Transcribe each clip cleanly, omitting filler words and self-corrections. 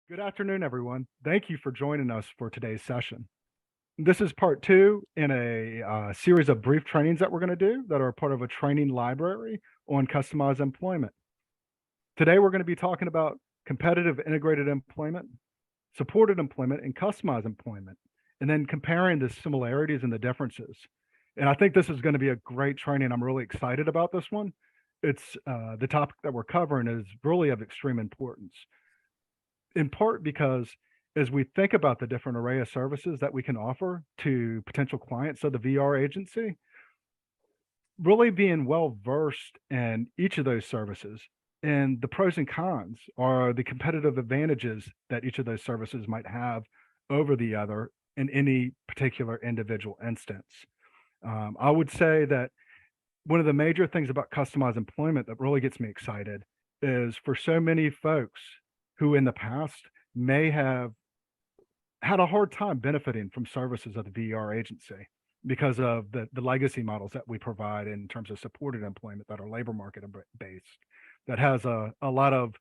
Good afternoon, everyone. Thank you for joining us for today's session. This is part two in a series of brief trainings that we're going to do that are part of a training library on customized employment. Today, we're going to be talking about competitive integrated employment, supported employment, and customized employment, and then comparing the similarities and the differences. And I think this is going to be a great training. I'm really excited about this one. It's the topic that we're covering is really of extreme importance, in part because as we think about the different array of services that we can offer to potential clients of the VR agency, really being well versed in each of those services and the pros and cons are the competitive advantages that each of those services might have over the other in any particular individual instance. I would say that one of the major things about customized employment that really gets me excited is for so many folks who in the past may have had a hard time benefiting from services of the VR agency because of the legacy models that we provide in terms of supported employment that are labor market based, that has a lot of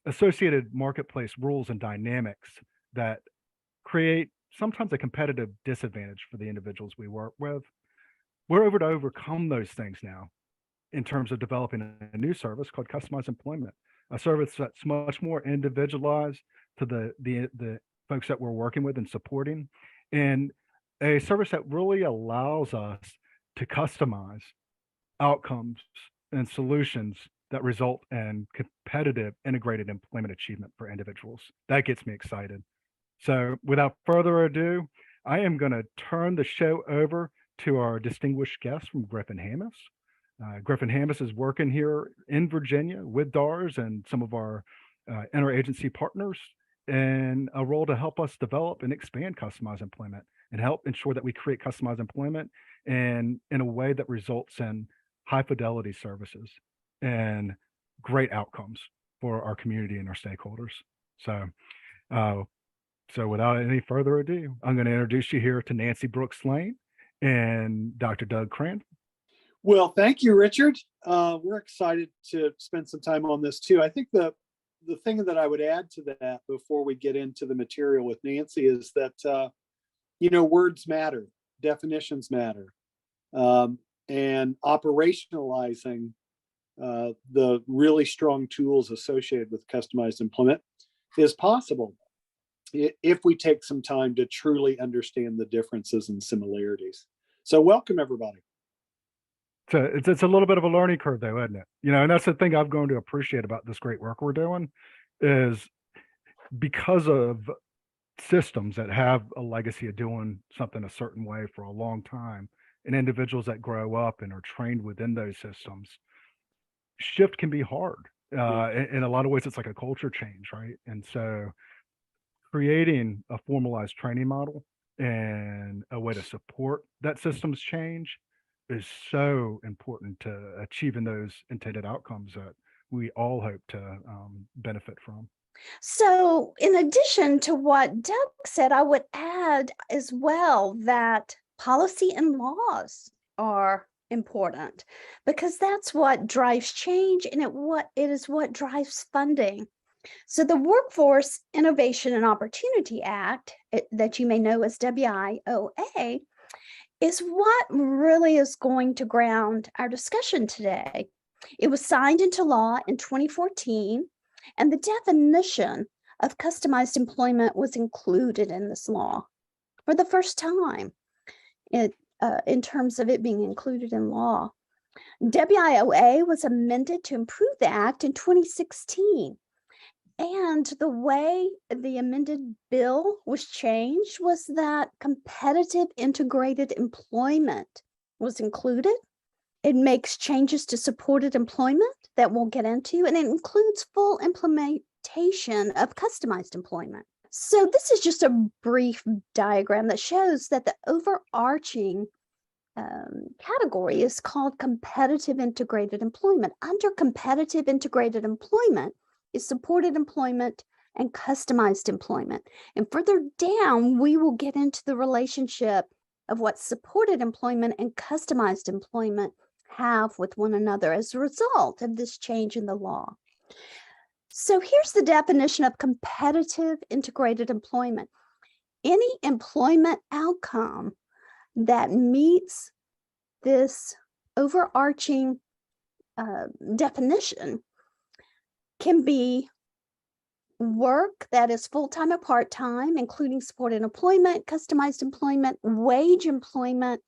associated marketplace rules and dynamics that create sometimes a competitive disadvantage for the individuals we work with. We're able to overcome those things now in terms of developing a new service called customized employment, a service that's much more individualized to the folks that we're working with and supporting, and a service that really allows us to customize outcomes and solutions that result in competitive integrated employment achievement for individuals. That gets me excited. So without further ado, I am going to turn the show over to our distinguished guest from Griffin Hamas. Griffin Hamas is working here in Virginia with DARS and some of our interagency partners in a role to help us develop and expand customized employment and help ensure that we create customized employment and in a way that results in high fidelity services and great outcomes for our community and our stakeholders. Uh, so without any further ado, I'm going to introduce you here to Nancy Brooks Lane and Dr. Doug Crandall. Well, thank you, Richard. We're excited to spend some time on this too. I think the thing that I would add to that before we get into the material with Nancy is that, words matter, definitions matter, and operationalizing the really strong tools associated with customized employment is possible if we take some time to truly understand the differences and similarities. So welcome, everybody. So it's a little bit of a learning curve though, isn't it? And that's the thing I've grown to appreciate about this great work we're doing is because of systems that have a legacy of doing something a certain way for a long time and individuals that grow up and are trained within those systems, shift can be hard. In a lot of ways, it's like a culture change, right? And so creating a formalized training model and a way to support that systems change is so important to achieving those intended outcomes that we all hope to benefit from. So, in addition to what Doug said, I would add as well that policy and laws are important because that's what drives change and it is what drives funding. So the Workforce Innovation and Opportunity Act, that you may know as WIOA, is what really is going to ground our discussion today. It was signed into law in 2014, and the definition of customized employment was included in this law for the first time in terms of it being included in law. WIOA was amended to improve the act in 2016. And the way the amended bill was changed was that competitive integrated employment was included. It makes changes to supported employment that we'll get into, and it includes full implementation of customized employment. So this is just a brief diagram that shows that the overarching category is called competitive integrated employment. Under competitive integrated employment is supported employment and customized employment. And further down, we will get into the relationship of what supported employment and customized employment have with one another as a result of this change in the law. So here's the definition of competitive integrated employment. Any employment outcome that meets this overarching definition can be work that is full-time or part-time, including supported employment, customized employment, wage employment,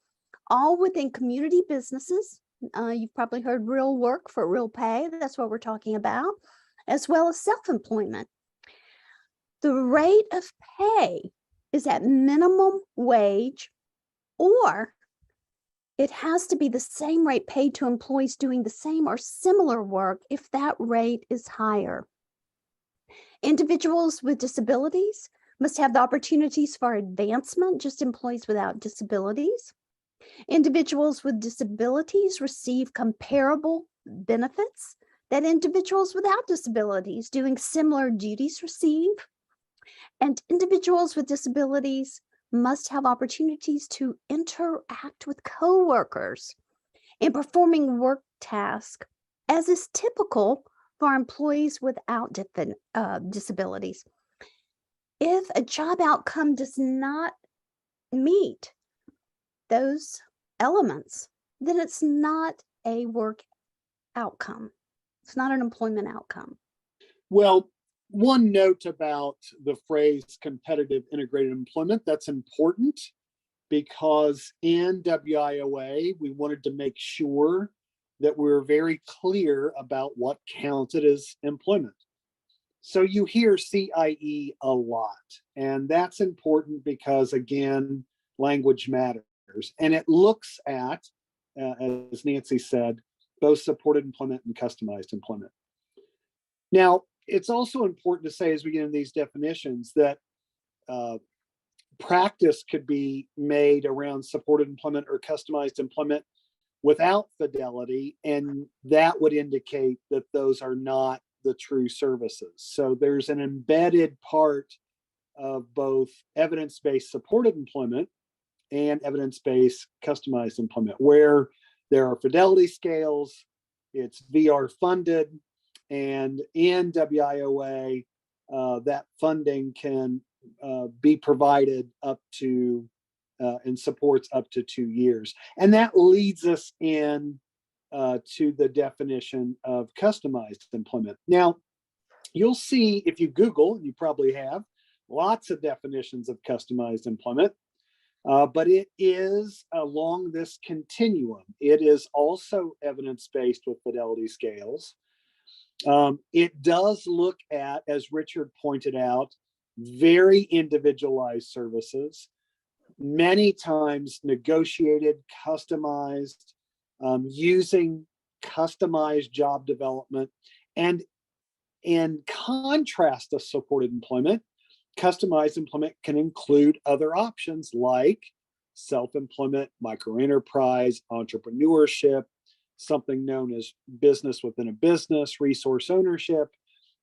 all within community businesses. You've probably heard real work for real pay. That's what we're talking about, as well as self-employment. The rate of pay is at minimum wage, or it has to be the same rate paid to employees doing the same or similar work if that rate is higher. Individuals with disabilities must have the opportunities for advancement, just employees without disabilities. Individuals with disabilities receive comparable benefits that individuals without disabilities doing similar duties receive. And individuals with disabilities must have opportunities to interact with coworkers in performing work tasks, as is typical for employees without disabilities. If a job outcome does not meet those elements, then it's not a work outcome. It's not an employment outcome. Well, one note about the phrase competitive integrated employment, that's important because in WIOA, we wanted to make sure that we're very clear about what counted as employment. So you hear CIE a lot, and that's important because, again, language matters. And it looks at, as Nancy said, both supported employment and customized employment. Now, it's also important to say as we get into these definitions that practice could be made around supported employment or customized employment without fidelity, and that would indicate that those are not the true services. So there's an embedded part of both evidence-based supported employment and evidence-based customized employment, where there are fidelity scales, it's VR funded, and in WIOA, that funding can be provided up to and supports up to 2 years. And that leads us in to the definition of customized employment. Now, you'll see if you Google, and you probably have, lots of definitions of customized employment, but it is along this continuum. It is also evidence-based with fidelity scales. It does look at, as Richard pointed out, very individualized services, many times negotiated, customized, using customized job development. And in contrast to supported employment, customized employment can include other options like self-employment, microenterprise, entrepreneurship, something known as business within a business, resource ownership.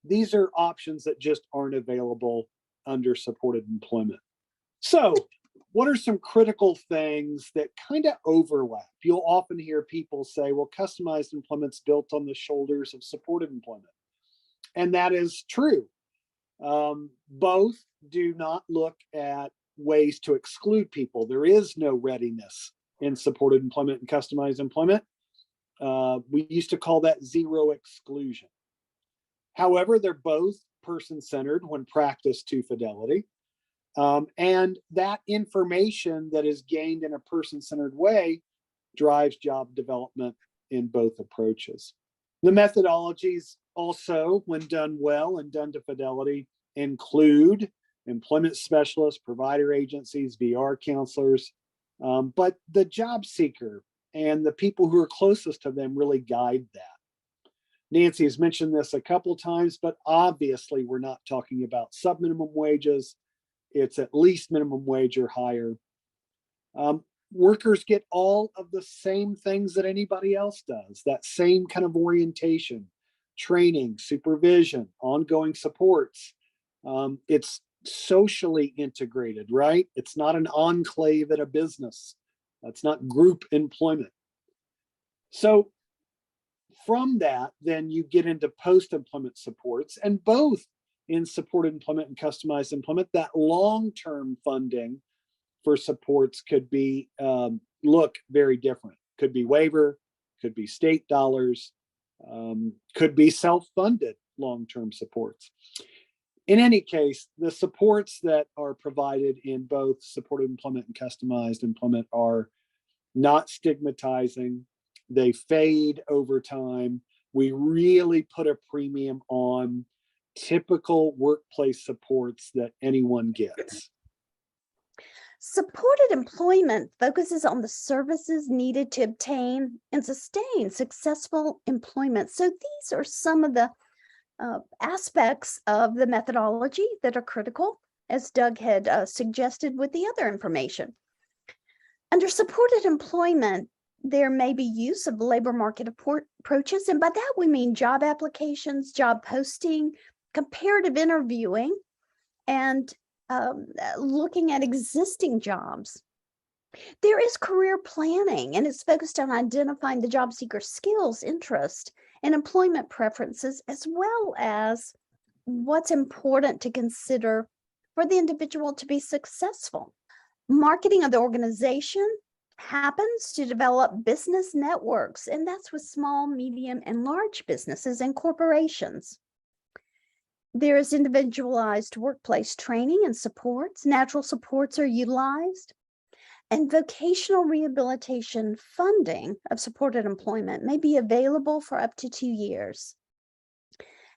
These are options that just aren't available under supported employment. So what are some critical things that kind of overlap? You'll often hear people say, well, customized employment's built on the shoulders of supported employment. And that is true. Both do not look at ways to exclude people. There is no readiness in supported employment and customized employment. We used to call that zero exclusion. However, they're both person-centered when practiced to fidelity. And that information that is gained in a person-centered way drives job development in both approaches. The methodologies also, when done well and done to fidelity, include employment specialists, provider agencies, VR counselors, but the job seeker and the people who are closest to them really guide that. Nancy has mentioned this a couple of times, but obviously we're not talking about sub-minimum wages. It's at least minimum wage or higher. Workers get all of the same things that anybody else does, that same kind of orientation, training, supervision, ongoing supports. It's socially integrated, right? It's not an enclave at a business. That's not group employment. So From that, then you get into post-employment supports, and both in supported employment and customized employment, that long-term funding for supports could be look very different. Could be waiver, could be state dollars, could be self-funded long-term supports. In any case, the supports that are provided in both supported employment and customized employment are not stigmatizing. They fade over time. We really put a premium on typical workplace supports that anyone gets. Supported employment focuses on the services needed to obtain and sustain successful employment. So these are some of the aspects of the methodology that are critical, as Doug had suggested with the other information. Under supported employment, there may be use of labor market approaches, and by that we mean job applications, job posting, comparative interviewing, and looking at existing jobs. There is career planning, and it's focused on identifying the job seeker skills, interest, and employment preferences, as well as what's important to consider for the individual to be successful. Marketing of the organization happens to develop business networks, and that's with small, medium, and large businesses and corporations. There is individualized workplace training and supports. Natural supports are utilized. And vocational rehabilitation funding of supported employment may be available for up to 2 years.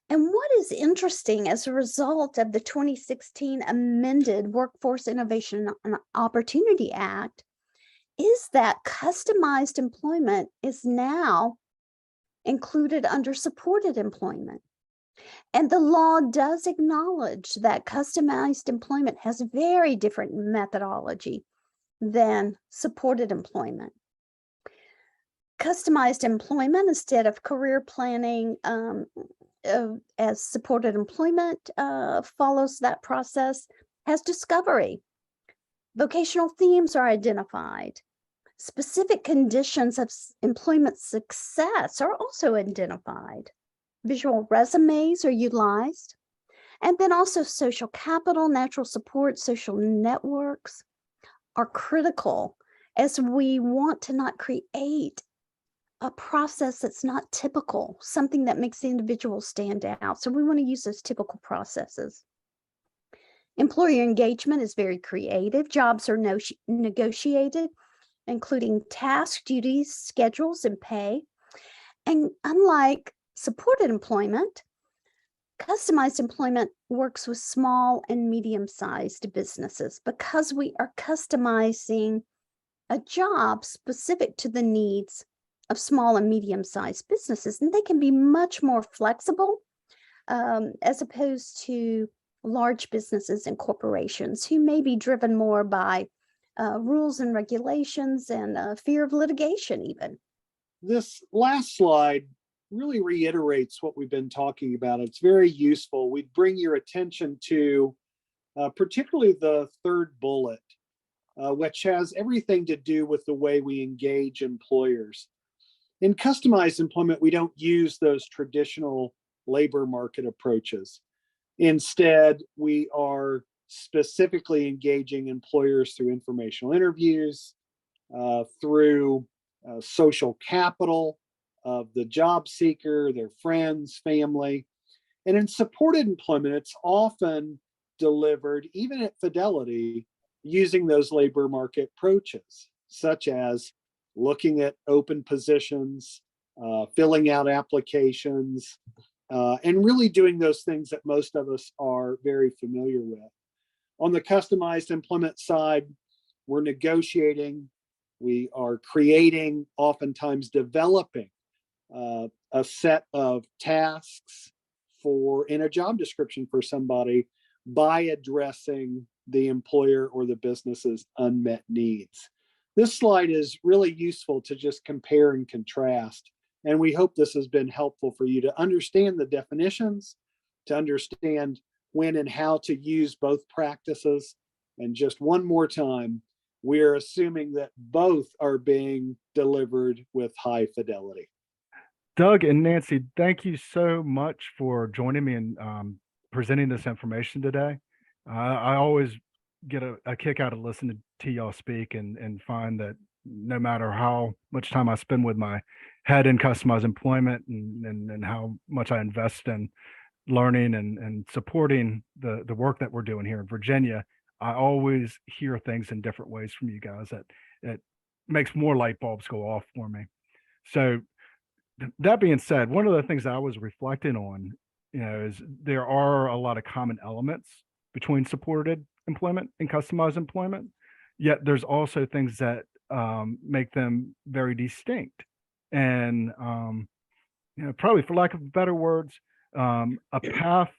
And what is interesting as a result of the 2016 amended Workforce Innovation and Opportunity Act is that customized employment is now included under supported employment. And the law does acknowledge that customized employment has very different methodology than supported employment. Customized employment, instead of career planning as supported employment follows that process, has discovery. Vocational themes are identified. Specific conditions of employment success are also identified. Visual resumes are utilized. And then also social capital, natural support, social networks are critical, as we want to not create a process that's not typical, something that makes the individual stand out. So we want to use those typical processes. Employer engagement is very creative. Jobs are negotiated, including tasks, duties, schedules, and pay. And unlike supported employment, customized employment works with small and medium-sized businesses because we are customizing a job specific to the needs of small and medium-sized businesses, and they can be much more flexible as opposed to large businesses and corporations who may be driven more by rules and regulations and fear of litigation even. This last slide really reiterates what we've been talking about. It's very useful. We bring your attention to particularly the third bullet, which has everything to do with the way we engage employers. In customized employment, we don't use those traditional labor market approaches. Instead, we are specifically engaging employers through informational interviews, through social capital of the job seeker, their friends, family. And in supported employment, it's often delivered, even at Fidelity, using those labor market approaches, such as looking at open positions, filling out applications, and really doing those things that most of us are very familiar with. On the customized employment side, we're negotiating, we are creating, oftentimes developing a set of tasks in a job description for somebody by addressing the employer or the business's unmet needs. This slide is really useful to just compare and contrast, and we hope this has been helpful for you to understand the definitions, to understand when and how to use both practices. And just one more time, we're assuming that both are being delivered with high fidelity. Doug and Nancy, thank you so much for joining me and presenting this information today. I always get a kick out of listening to y'all speak and find that no matter how much time I spend with my head in customized employment and how much I invest in learning and supporting the work that we're doing here in Virginia, I always hear things in different ways from you guys that makes more light bulbs go off for me. So that being said, one of the things I was reflecting on, is there are a lot of common elements between supported employment and customized employment, yet there's also things that make them very distinct. And probably for lack of better words, a path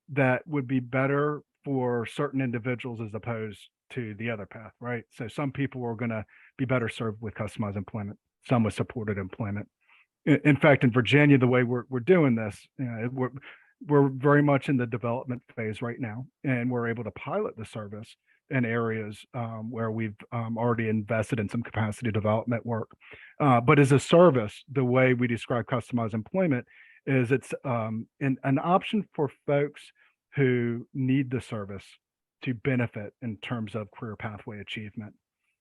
that would be better for certain individuals as opposed to the other path, right? So some people are going to be better served with customized employment, some with supported employment. In fact, in Virginia, the way we're doing this, we're very much in the development phase right now, and we're able to pilot the service in areas where we've already invested in some capacity development work. But as a service, the way we describe customized employment is it's an option for folks who need the service to benefit in terms of career pathway achievement.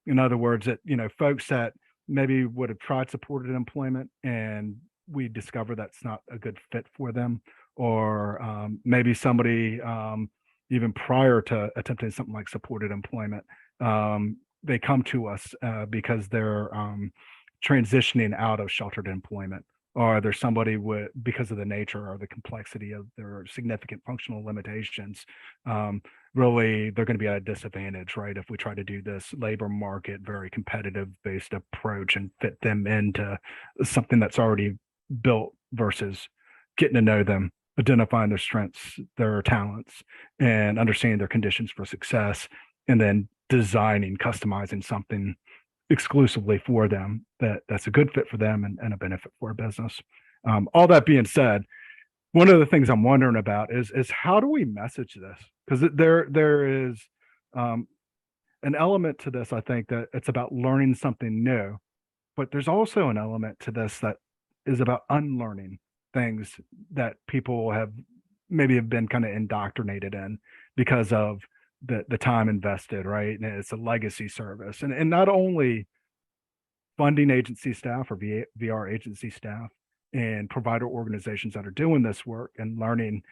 In other words, that folks that maybe would have tried supported employment and we discover that's not a good fit for them, or maybe somebody even prior to attempting something like supported employment, they come to us because they're transitioning out of sheltered employment, or there's somebody with, because of the nature or the complexity of their significant functional limitations, really they're going to be at a disadvantage, right? If we try to do this labor market, very competitive based approach and fit them into something that's already built versus getting to know them, identifying their strengths, their talents, and understanding their conditions for success, and then designing, customizing something exclusively for them that's a good fit for them and a benefit for a business. All that being said, one of the things I'm wondering about is how do we message this? Because there is an element to this, I think, that it's about learning something new, but there's also an element to this that is about unlearning things that people have been kind of indoctrinated in because of the time invested, right? And it's a legacy service, and not only funding agency staff or VR agency staff and provider organizations that are doing this work and learning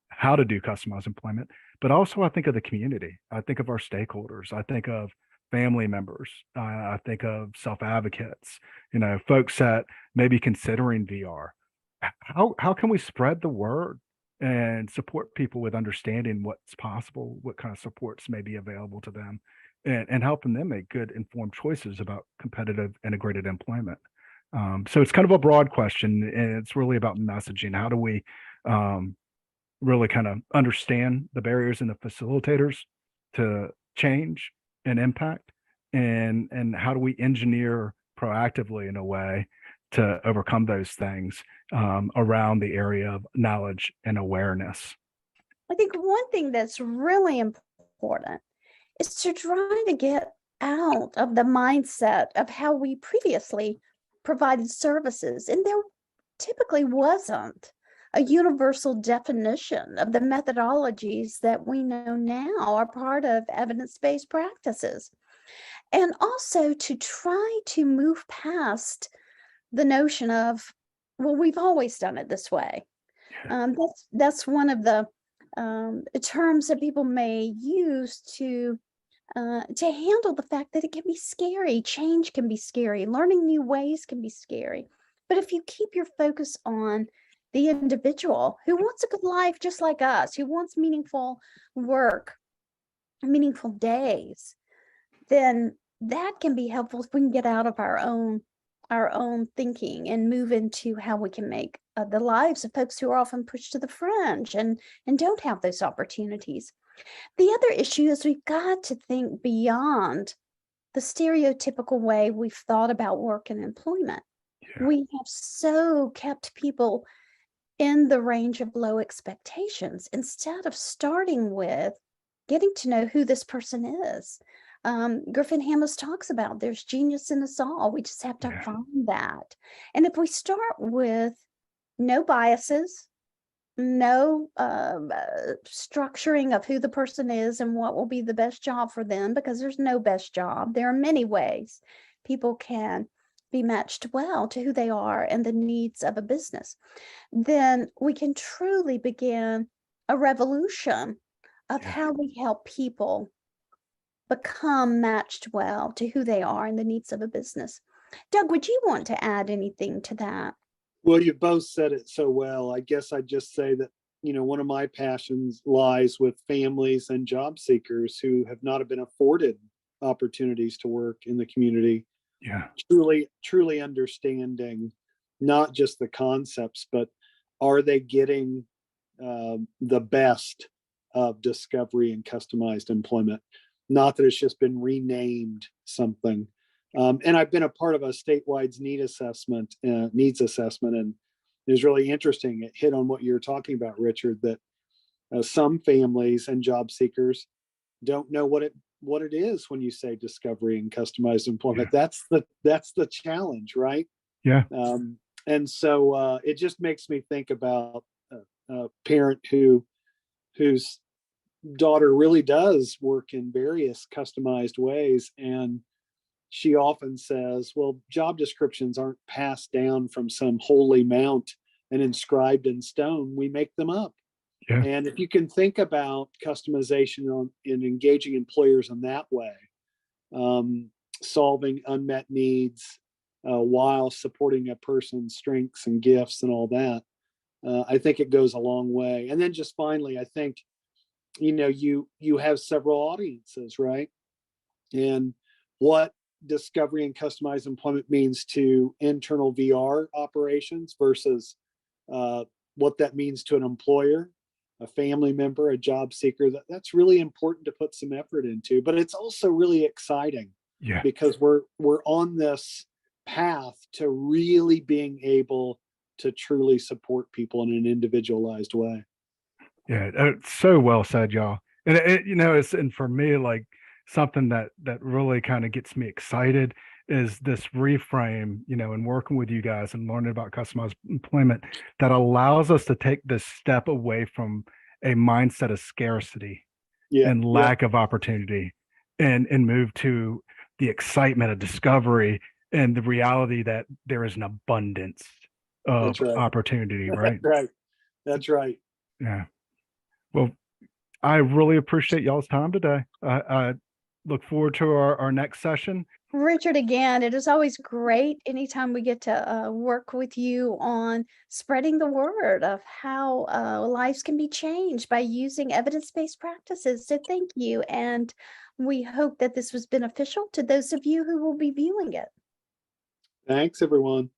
how to do customized employment, but also I think of the community. I think of our stakeholders. I think of family members. I think of self-advocates, folks that may be considering VR. How can we spread the word and support people with understanding what's possible, what kind of supports may be available to them, and helping them make good informed choices about competitive integrated employment? So it's kind of a broad question, and it's really about messaging. How do we really kind of understand the barriers and the facilitators to change and impact, and how do we engineer proactively in a way to overcome those things around the area of knowledge and awareness? I think one thing that's really important is to try to get out of the mindset of how we previously provided services. And there typically wasn't a universal definition of the methodologies that we know now are part of evidence-based practices. And also to try to move past the notion of, well, we've always done it this way. That's one of the terms that people may use to handle the fact that it can be scary. Change can be scary. Learning new ways can be scary. But if you keep your focus on the individual who wants a good life just like us, who wants meaningful work, meaningful days, then that can be helpful if we can get out of our own thinking and move into how we can make the lives of folks who are often pushed to the fringe and don't have those opportunities. The other issue is we've got to think beyond the stereotypical way we've thought about work and employment. Yeah. We have so kept people in the range of low expectations instead of starting with getting to know who this person is. Griffin Hammes talks about there's genius in us all. We just have to Yeah. find that. And if we start with no biases, no structuring of who the person is and what will be the best job for them, because there's no best job. There are many ways people can be matched well to who they are and the needs of a business. Then we can truly begin a revolution of Yeah. how we help people become matched well to who they are and the needs of a business. Doug, would you want to add anything to that? Well, you both said it so well. I guess I'd just say that, one of my passions lies with families and job seekers who have not been afforded opportunities to work in the community, Yeah. truly understanding not just the concepts, but are they getting the best of discovery and customized employment? Not that it's just been renamed something. And I've been a part of a statewide needs assessment, and it was really interesting. It hit on what you're talking about, Richard, that some families and job seekers don't know what it is when you say discovery and customized employment. That's the challenge, right? Yeah. And so it just makes me think about a parent whose daughter really does work in various customized ways, and she often says, well, job descriptions aren't passed down from some holy mount and inscribed in stone. We make them up. Yeah. And if you can think about customization in engaging employers in that way, solving unmet needs while supporting a person's strengths and gifts and all that, I think it goes a long way. And then just finally, I think, you have several audiences, right? And what discovery and customized employment means to internal VR operations versus what that means to an employer, a family member, a job seeker, that's really important to put some effort into. But it's also really exciting Yeah. because we're on this path to really being able to truly support people in an individualized way. Yeah, it's so well said, y'all. And and for me, like something that really kind of gets me excited is this reframe, and working with you guys and learning about customized employment that allows us to take this step away from a mindset of scarcity and lack of opportunity and move to the excitement of discovery and the reality that there is an abundance of That's right. opportunity, right? Right. That's right. Yeah. Well, I really appreciate y'all's time today. I look forward to our next session. Richard, again, it is always great anytime we get to work with you on spreading the word of how lives can be changed by using evidence-based practices. So thank you. And we hope that this was beneficial to those of you who will be viewing it. Thanks, everyone.